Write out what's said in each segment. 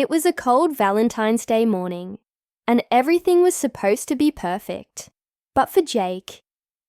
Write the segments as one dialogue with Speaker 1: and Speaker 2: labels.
Speaker 1: It was a cold Valentine's Day morning, and everything was supposed to be perfect. But for Jake,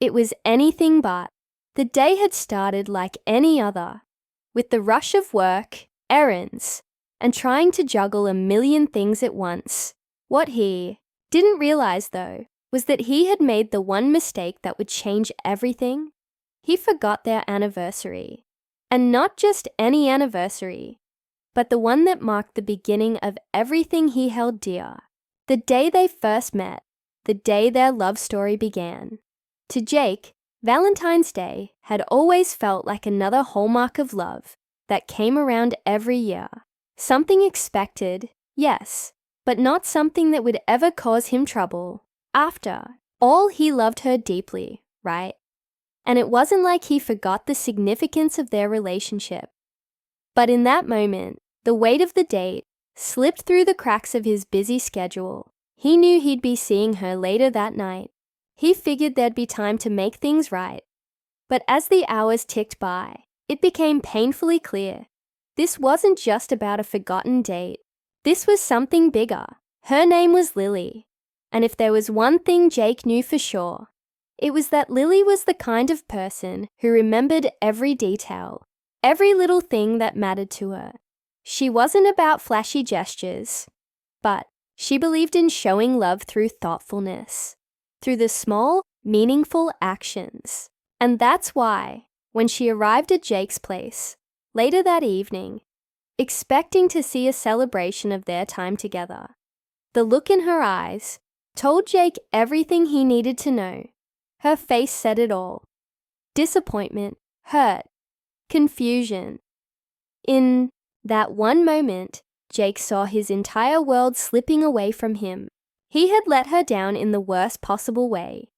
Speaker 1: it was anything but. The day had started like any other, with the rush of work, errands, and trying to juggle a million things at once. What he didn't realize, though, was that he had made the one mistake that would change everything. He forgot their anniversary. And not just any anniversary, but the one that marked the beginning of everything he held dear. The day they first met, the day their love story began. To Jake, Valentine's Day had always felt like another hallmark of love that came around every year. Something expected, yes, but not something that would ever cause him trouble. After all, he loved her deeply, right? And it wasn't like he forgot the significance of their relationship. But in that moment, the weight of the date slipped through the cracks of his busy schedule. He knew he'd be seeing her later that night. He figured there'd be time to make things right. But as the hours ticked by, it became painfully clear. This wasn't just about a forgotten date. This was something bigger. Her name was Lily. And if there was one thing Jake knew for sure, it was that Lily was the kind of person who remembered every detail, every little thing that mattered to her. She wasn't about flashy gestures, but she believed in showing love through thoughtfulness, through the small, meaningful actions. And that's why, when she arrived at Jake's place, later that evening, expecting to see a celebration of their time together, the look in her eyes told Jake everything he needed to know. Her face said it all. Disappointment, hurt, confusion. In that one moment, Jake saw his entire world slipping away from him. He had let her down in the worst possible way,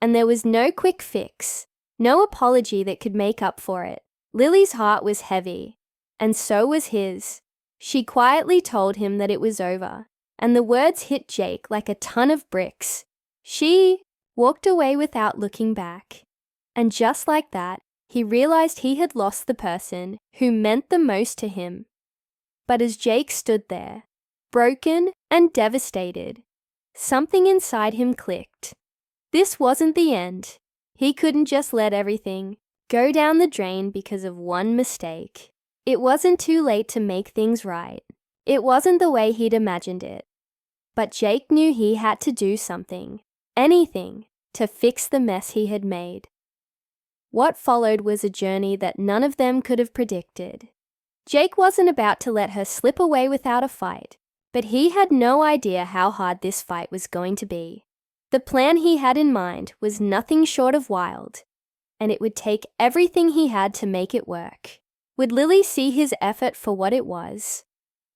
Speaker 1: and there was no quick fix, no apology that could make up for it. Lily's heart was heavy, and so was his. She quietly told him that it was over, and the words hit Jake like a ton of bricks. She walked away without looking back. And just like that, he realized he had lost the person who meant the most to him. But as Jake stood there, broken and devastated, something inside him clicked. This wasn't the end. He couldn't just let everything go down the drain because of one mistake. It wasn't too late to make things right. It wasn't the way he'd imagined it. But Jake knew he had to do something, anything, to fix the mess he had made. What followed was a journey that none of them could have predicted. Jake wasn't about to let her slip away without a fight, but he had no idea how hard this fight was going to be. The plan he had in mind was nothing short of wild, and it would take everything he had to make it work. Would Lily see his effort for what it was?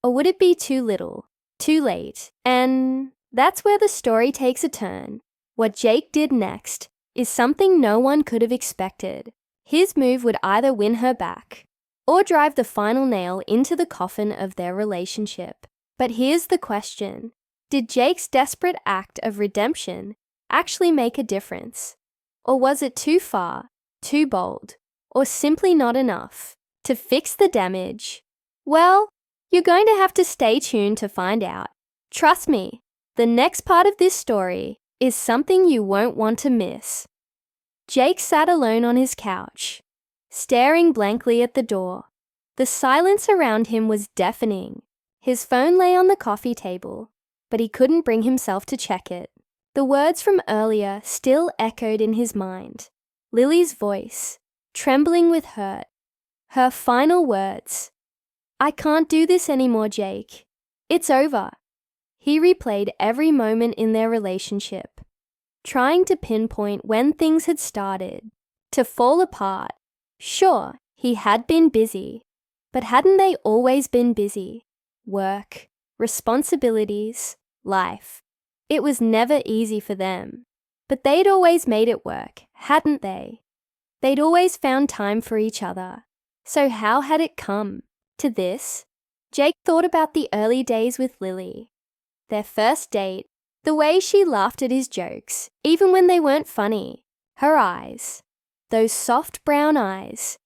Speaker 1: Or would it be too little, too late? And that's where the story takes a turn. What Jake did next is something no one could have expected. His move would either win her back or drive the final nail into the coffin of their relationship. But here's the question. Did Jake's desperate act of redemption actually make a difference? Or was it too far, too bold, or simply not enough to fix the damage? Well, you're going to have to stay tuned to find out. Trust me, the next part of this story is something you won't want to miss. Jake sat alone on his couch, staring blankly at the door. The silence around him was deafening. His phone lay on the coffee table, but he couldn't bring himself to check it. The words from earlier still echoed in his mind. Lily's voice, trembling with hurt. Her final words. "I can't do this anymore, Jake. It's over." He replayed every moment in their relationship, trying to pinpoint when things had started to fall apart. Sure, he had been busy, but hadn't they always been busy? Work, responsibilities, life. It was never easy for them, but they'd always made it work, hadn't they? They'd always found time for each other. So how had it come to this? Jake thought about the early days with Lily. Their first date, the way she laughed at his jokes, even when they weren't funny. Her eyes, those soft brown eyes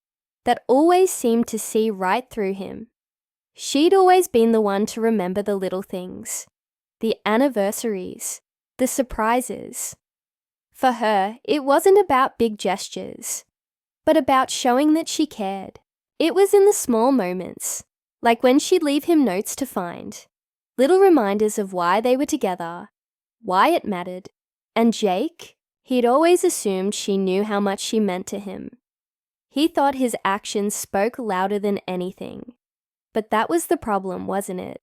Speaker 1: that always seemed to see right through him. She'd always been the one to remember the little things, the anniversaries, the surprises. For her, it wasn't about big gestures, but about showing that she cared. It was in the small moments, like when she'd leave him notes to find, little reminders of why they were together, why it mattered. And Jake, he'd always assumed she knew how much she meant to him. He thought his actions spoke louder than anything. But that was the problem, wasn't it?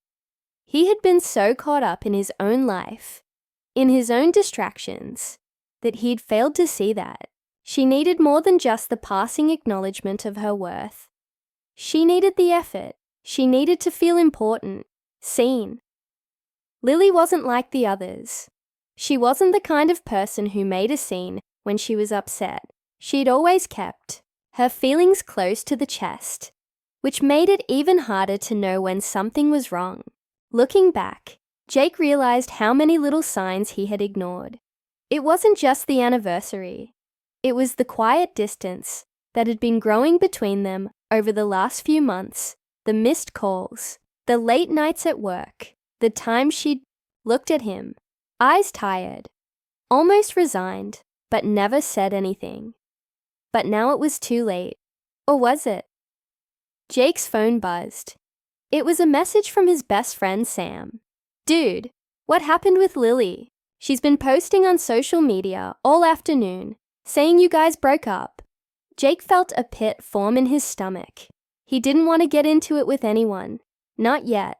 Speaker 1: He had been so caught up in his own life, in his own distractions, that he'd failed to see that. She needed more than just the passing acknowledgement of her worth. She needed the effort. She needed to feel important, seen. Lily wasn't like the others. She wasn't the kind of person who made a scene when she was upset. She'd always kept her feelings close to the chest, which made it even harder to know when something was wrong. Looking back, Jake realized how many little signs he had ignored. It wasn't just the anniversary. It was the quiet distance that had been growing between them over the last few months, the missed calls, the late nights at work, the times she'd looked at him, eyes tired, almost resigned, but never said anything. But now it was too late. Or was it? Jake's phone buzzed. It was a message from his best friend Sam. "Dude, what happened with Lily? She's been posting on social media all afternoon, saying you guys broke up." Jake felt a pit form in his stomach. He didn't want to get into it with anyone. Not yet.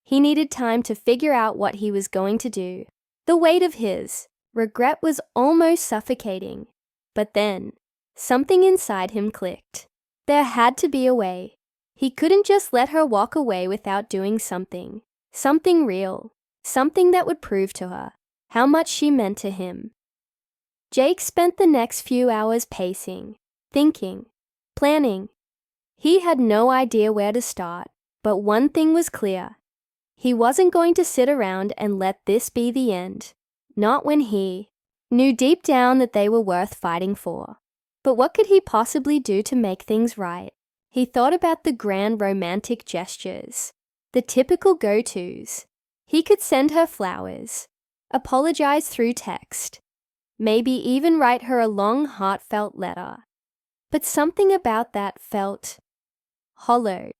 Speaker 1: He needed time to figure out what he was going to do. The weight of his regret was almost suffocating. But then, something inside him clicked. There had to be a way. He couldn't just let her walk away without doing something. Something real. Something that would prove to her how much she meant to him. Jake spent the next few hours pacing, thinking, planning. He had no idea where to start, but one thing was clear. He wasn't going to sit around and let this be the end. Not when he knew deep down that they were worth fighting for. But what could he possibly do to make things right? He thought about the grand romantic gestures, the typical go-tos. He could send her flowers, apologize through text, maybe even write her a long, heartfelt letter. But something about that felt hollow.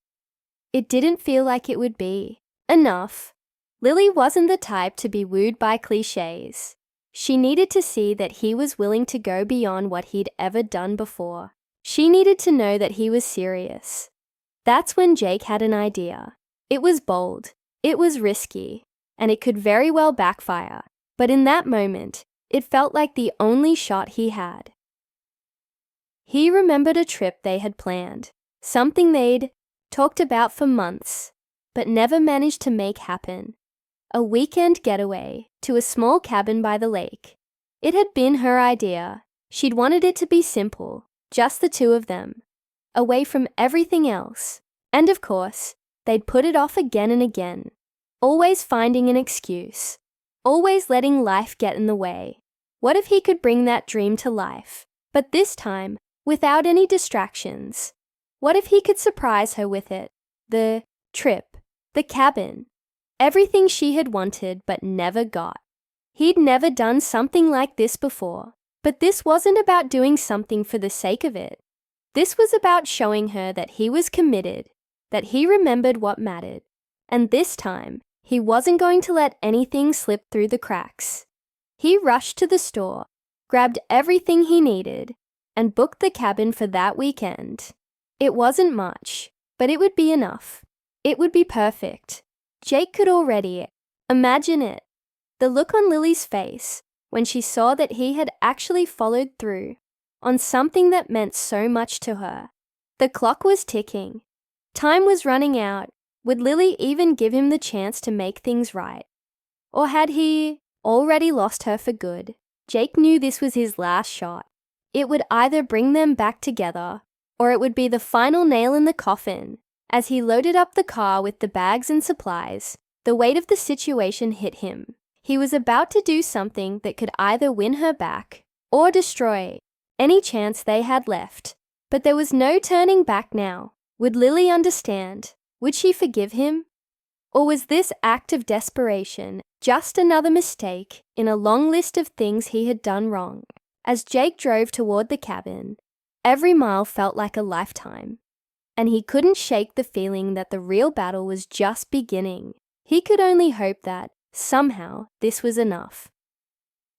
Speaker 1: It didn't feel like it would be enough. Lily wasn't the type to be wooed by cliches. She needed to see that he was willing to go beyond what he'd ever done before. She needed to know that he was serious. That's when Jake had an idea. It was bold, it was risky, and it could very well backfire. But in that moment, it felt like the only shot he had. He remembered a trip they had planned, something they'd talked about for months, but never managed to make happen. A weekend getaway to a small cabin by the lake. It had been her idea. She'd wanted it to be simple, just the two of them, away from everything else. And of course, they'd put it off again and again, always finding an excuse, always letting life get in the way. What if he could bring that dream to life, but this time, without any distractions? What if he could surprise her with it? The trip, the cabin, everything she had wanted but never got. He'd never done something like this before, but this wasn't about doing something for the sake of it. This was about showing her that he was committed, that he remembered what mattered, and this time, he wasn't going to let anything slip through the cracks. He rushed to the store, grabbed everything he needed, and booked the cabin for that weekend. It wasn't much, but it would be enough. It would be perfect. Jake could already imagine it. The look on Lily's face when she saw that he had actually followed through on something that meant so much to her. The clock was ticking. Time was running out. Would Lily even give him the chance to make things right? Or had he already lost her for good? Jake knew this was his last shot. It would either bring them back together, or it would be the final nail in the coffin. As he loaded up the car with the bags and supplies, the weight of the situation hit him. He was about to do something that could either win her back or destroy any chance they had left. But there was no turning back now. Would Lily understand? Would she forgive him? Or was this act of desperation just another mistake in a long list of things he had done wrong? As Jake drove toward the cabin, every mile felt like a lifetime, and he couldn't shake the feeling that the real battle was just beginning. He could only hope that, somehow, this was enough.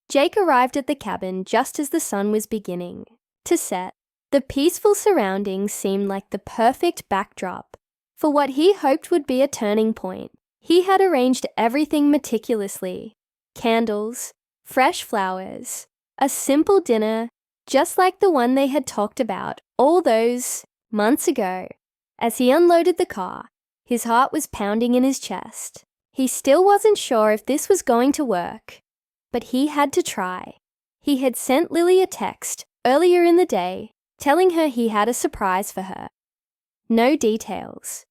Speaker 1: Jake arrived at the cabin just as the sun was beginning to set. The peaceful surroundings seemed like the perfect backdrop for what he hoped would be a turning point. He had arranged everything meticulously: candles, fresh flowers, a simple dinner, just like the one they had talked about all those months ago. As he unloaded the car, his heart was pounding in his chest. He still wasn't sure if this was going to work, but he had to try. He had sent Lily a text earlier in the day telling her he had a surprise for her. No details,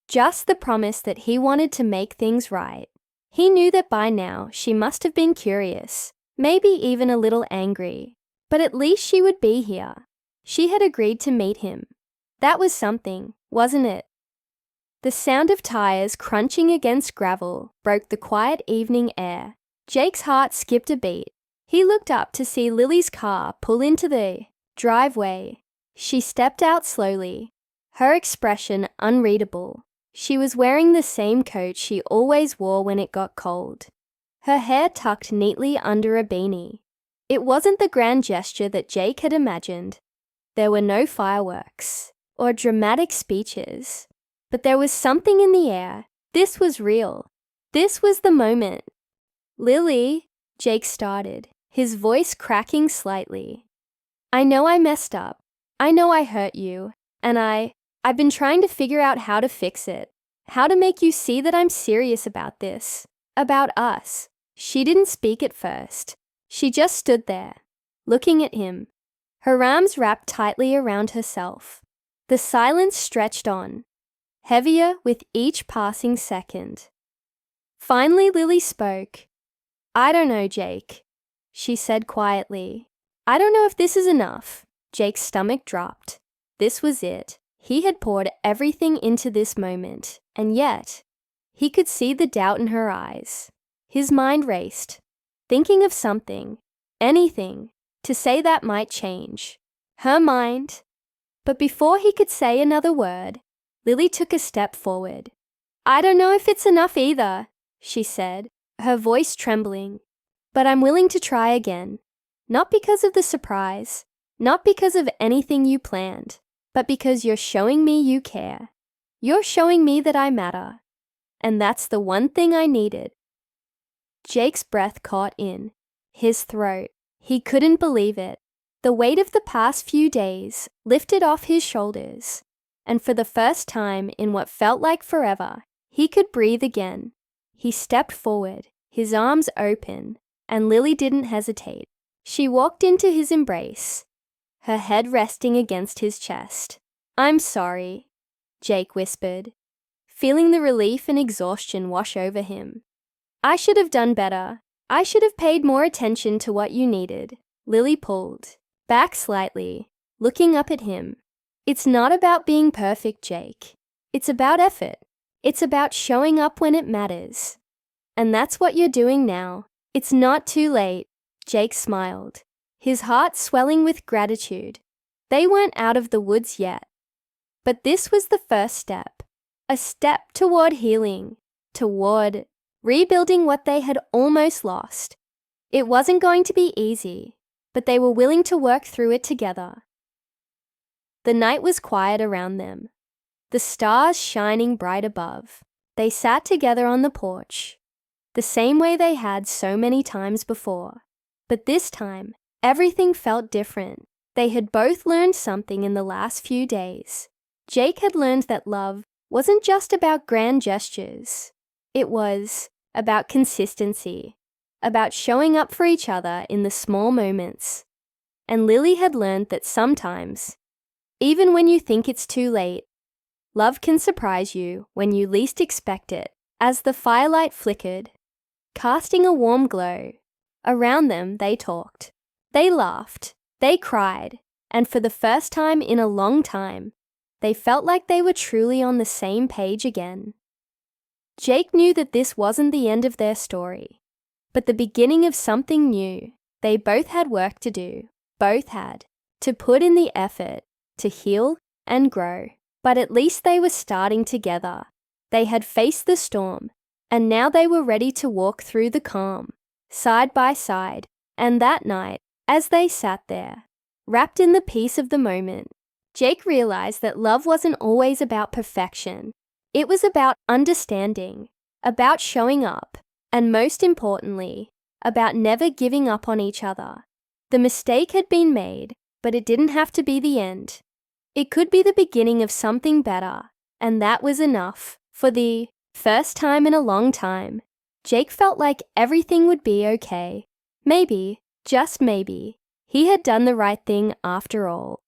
Speaker 1: just the promise that he wanted to make things right. He knew that by now she must have been curious, maybe even a little angry, but at least she would be here. She had agreed to meet him. That was something, wasn't it? The sound of tires crunching against gravel broke the quiet evening air. Jake's heart skipped a beat. He looked up to see Lily's car pull into the driveway. She stepped out slowly, her expression unreadable. She was wearing the same coat she always wore when it got cold, her hair tucked neatly under a beanie. It wasn't the grand gesture that Jake had imagined. There were no fireworks or dramatic speeches, but there was something in the air. This was real. This was the moment. "Lily," Jake started, his voice cracking slightly. "I know I messed up. I know I hurt you, and I've been trying to figure out how to fix it, how to make you see that I'm serious about this, about us." She didn't speak at first. She just stood there, looking at him, her arms wrapped tightly around herself. The silence stretched on, heavier with each passing second. Finally, Lily spoke. "I don't know, Jake," she said quietly. "I don't know if this is enough." Jake's stomach dropped. This was it. He had poured everything into this moment, and yet he could see the doubt in her eyes. His mind raced, thinking of something, anything, to say that might change her mind. But before he could say another word, Lily took a step forward. "I don't know if it's enough either," she said, her voice trembling. "But I'm willing to try again. Not because of the surprise, not because of anything you planned, but because you're showing me you care. You're showing me that I matter. And that's the one thing I needed." Jake's breath caught in his throat. He couldn't believe it. The weight of the past few days lifted off his shoulders, and for the first time in what felt like forever, he could breathe again. He stepped forward, his arms open, and Lily didn't hesitate. She walked into his embrace, her head resting against his chest. "I'm sorry," Jake whispered, feeling the relief and exhaustion wash over him. "I should have done better. I should have paid more attention to what you needed." Lily pulled back slightly, looking up at him. "It's not about being perfect, Jake. It's about effort. It's about showing up when it matters. And that's what you're doing now. It's not too late." Jake smiled, his heart swelling with gratitude. They weren't out of the woods yet. But this was the first step, a step toward healing, toward rebuilding what they had almost lost. It wasn't going to be easy, but they were willing to work through it together. The night was quiet around them, the stars shining bright above. They sat together on the porch, the same way they had so many times before. But this time, everything felt different. They had both learned something in the last few days. Jake had learned that love wasn't just about grand gestures. It was about consistency, about showing up for each other in the small moments. And Lily had learned that sometimes, even when you think it's too late, love can surprise you when you least expect it. As the firelight flickered, casting a warm glow, around them they talked. They laughed, they cried, and for the first time in a long time, they felt like they were truly on the same page again. Jake knew that this wasn't the end of their story, but the beginning of something new. They both had work to do, both had, to put in the effort, to heal and grow. But at least they were starting together. They had faced the storm, and now they were ready to walk through the calm, side by side. And that night, as they sat there, wrapped in the peace of the moment, Jake realized that love wasn't always about perfection. It was about understanding, about showing up, and most importantly, about never giving up on each other. The mistake had been made, but it didn't have to be the end. It could be the beginning of something better, and that was enough. For the first time in a long time, Jake felt like everything would be okay. Maybe, just maybe, he had done the right thing after all.